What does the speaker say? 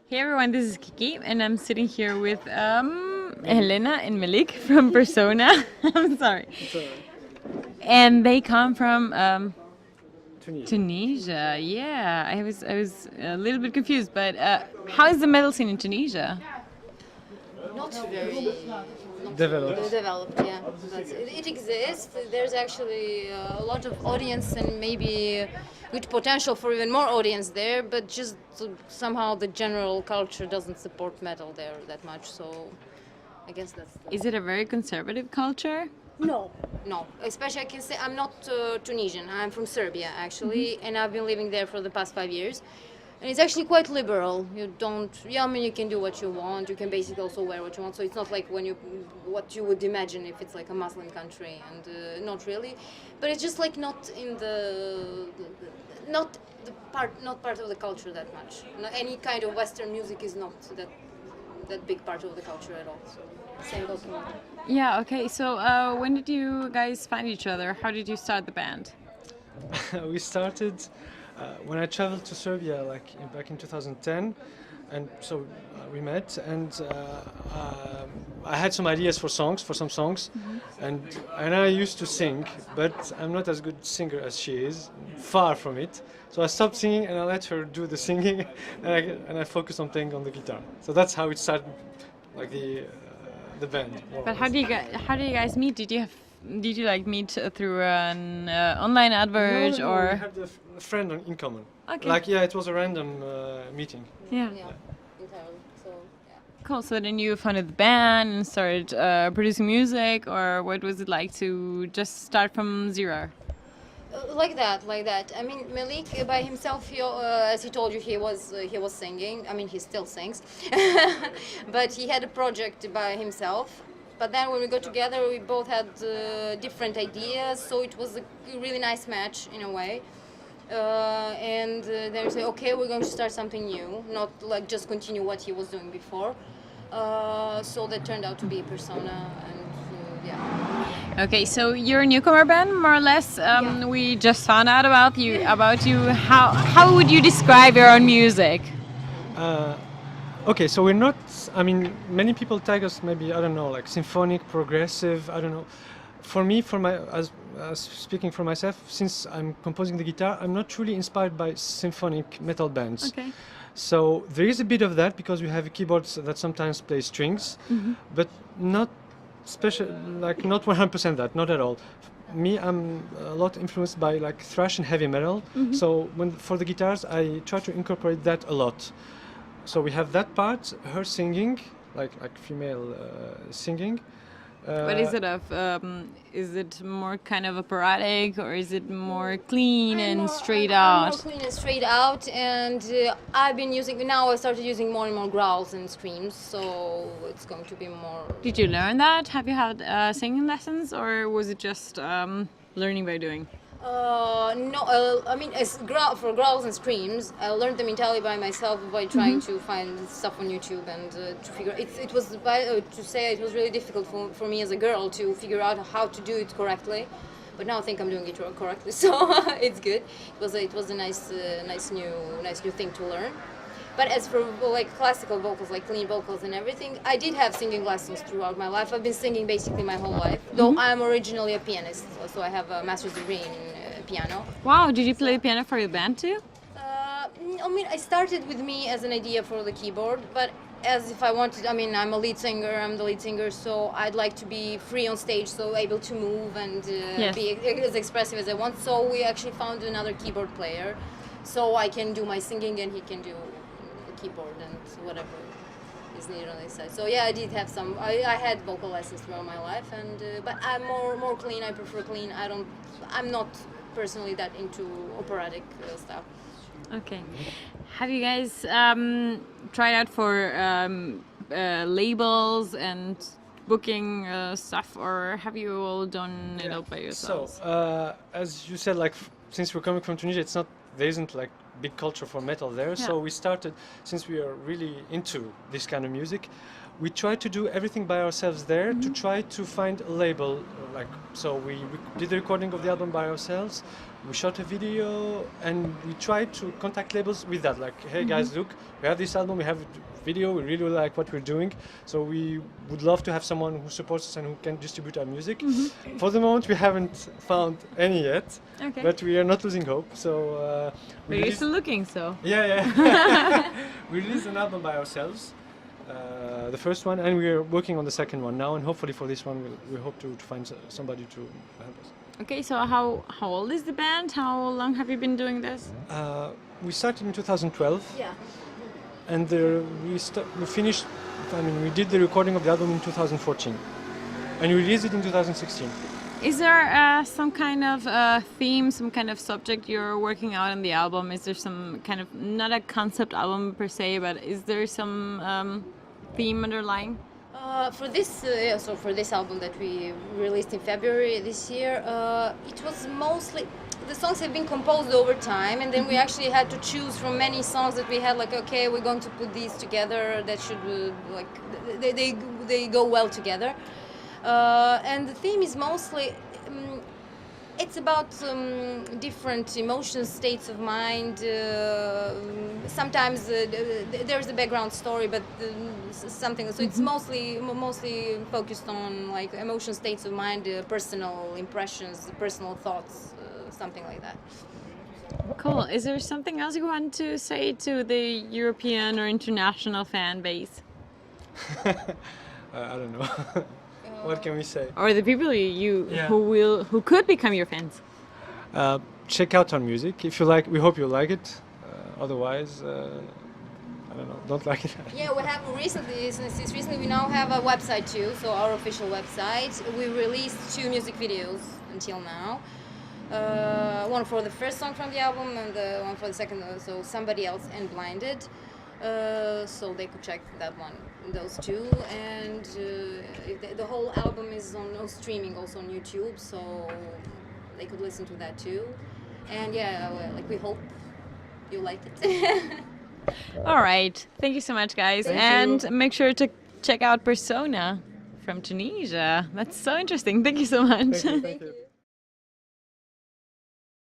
Hey everyone, this is Kiki, and I'm sitting here with Helena and Malik from Persona. I'm sorry. It's alright. And they come from Tunisia. Tunisia. Yeah, I was a little bit confused, but how is the metal scene in Tunisia? Not very Developed. developed, yeah. But it exists. There's actually a lot of audience and maybe good potential for even more audience there, but just somehow the general culture doesn't support metal there that much. So I guess that's. Is it a very conservative culture? No, no. Especially I can say I'm not Tunisian. I'm from Serbia actually, and I've been living there for the past 5 years. And it's actually quite liberal. You don't. Yeah, I mean, you can do what you want. You can basically also wear what you want. So it's not like what you would imagine if it's like a Muslim country, and not really. But it's just like not in not part of the culture that much. Any kind of Western music is not that big part of the culture at all. So same goes to me. Yeah. Okay. So when did you guys find each other? How did you start the band? We started when I traveled to Serbia, back in 2010, and so we met, and I had some ideas for some songs, and I used to sing, but I'm not as good singer as she is, far from it. So I stopped singing and I let her do the singing, and I focused on playing on the guitar. So that's how it started, like the band. more or But how less. do you guys meet? Did you like meet through an online advert No, or? we had a friend in common. Okay. Like, yeah, it was a random meeting. Yeah. Yeah, entirely. So yeah. Cool. So then you founded the band and started producing music, or what was it like to just start from zero? Like that. I mean, Malik by himself, as he told you, he was singing. I mean, he still sings, but he had a project by himself. But then when we got together, we both had different ideas, so it was a really nice match in a way. And then we say, okay, we're going to start something new, not like just continue what he was doing before. So that turned out to be Persona, and yeah. Okay, so you're a newcomer band, more or less. Yeah. We just found out about you. How would you describe your own music? Okay, so we're not. I mean, many people tag us maybe, I don't know, like symphonic, progressive. I don't know. For me, as speaking for myself, since I'm composing the guitar, I'm not truly inspired by symphonic metal bands. Okay. So there is a bit of that because we have a keyboard that sometimes plays strings, but not special, like not 100% that, not at all. Me, I'm a lot influenced by like thrash and heavy metal. So for the guitars, I try to incorporate that a lot. So we have that part, her singing, like female singing. What is it of? Is it more kind of operatic, or is it more clean and straight I'm out? more clean and straight out, and I've been using. Now I started using more and more growls and screams, so it's going to be more. Did you learn that? Have you had singing lessons, or was it just learning by doing? No, I mean, for growls and screams, I learned them entirely by myself by trying to find stuff on YouTube and to figure. It was to say it was really difficult for me as a girl to figure out how to do it correctly, but now I think I'm doing it correctly, so it's good. It was a nice new thing to learn. But as for like classical vocals, like clean vocals and everything, I did have singing lessons throughout my life. I've been singing basically my whole life, though I'm originally a pianist, so I have a master's degree in piano. Wow, did you play piano for your band too? I mean, I started with me as an idea for the keyboard, but as if I wanted, I mean, I'm the lead singer, so I'd like to be free on stage, so able to move and Yes. be as expressive as I want. So we actually found another keyboard player, so I can do my singing and he can do the keyboard and whatever is needed on this side. So yeah, I did have some. I had vocal lessons throughout my life, and but I'm more clean. I prefer clean. I'm not personally that into operatic stuff. Okay. Have you guys tried out for labels and booking stuff, or have you all done it all by yourselves? So, as you said, like since we're coming from Tunisia, there isn't like big culture for metal there. Yeah. So we started, since we are really into this kind of music, we tried to do everything by ourselves there to try to find a label. So we did the recording of the album by ourselves. We shot a video and we tried to contact labels with that. Like, hey guys, look, we have this album, we have a video, we really like what we're doing. So we would love to have someone who supports us and who can distribute our music. For the moment, we haven't found any yet, Okay. but we are not losing hope. So But you're still looking, so. yeah. We released an album by ourselves, the first one, and we are working on the second one now. And hopefully for this one, we hope to find somebody to help us. Okay, so how old is the band? How long have you been doing this? We started in 2012, Yeah. and we finished. I mean, we did the recording of the album in 2014, and we released it in 2016. Is there some kind of theme, some kind of subject you're working out on the album? Is there some kind of, not a concept album per se, but is there some theme underlying? For this album that we released in February this year, it was mostly, the songs have been composed over time, and then we actually had to choose from many songs that we had. Like, okay, we're going to put these together. That should they go well together. And the theme is mostly, it's about different emotions, states of mind. Sometimes there's a background story, but something. So it's mostly focused on like emotion, states of mind, personal impressions, personal thoughts, something like that. Cool. Is there something else you want to say to the European or international fan base? I don't know. What can we say? Or the people Yeah. who could become your fans? Check out our music if you like. We hope you like it. Otherwise, I don't know. Don't like it. Yeah, we have recently, since recently, we now have a website too. So our official website. We released 2 music videos until now. One for the first song from the album, and the one for the second. So Somebody Else and Blinded. So they could check that one, those 2, and the whole album is on streaming, also on YouTube. So they could listen to that too. And yeah, we hope you like it. All right. Thank you so much, guys. Thank and you. make sure to check out Persona from Tunisia. That's so interesting. Thank you so much. Thank you.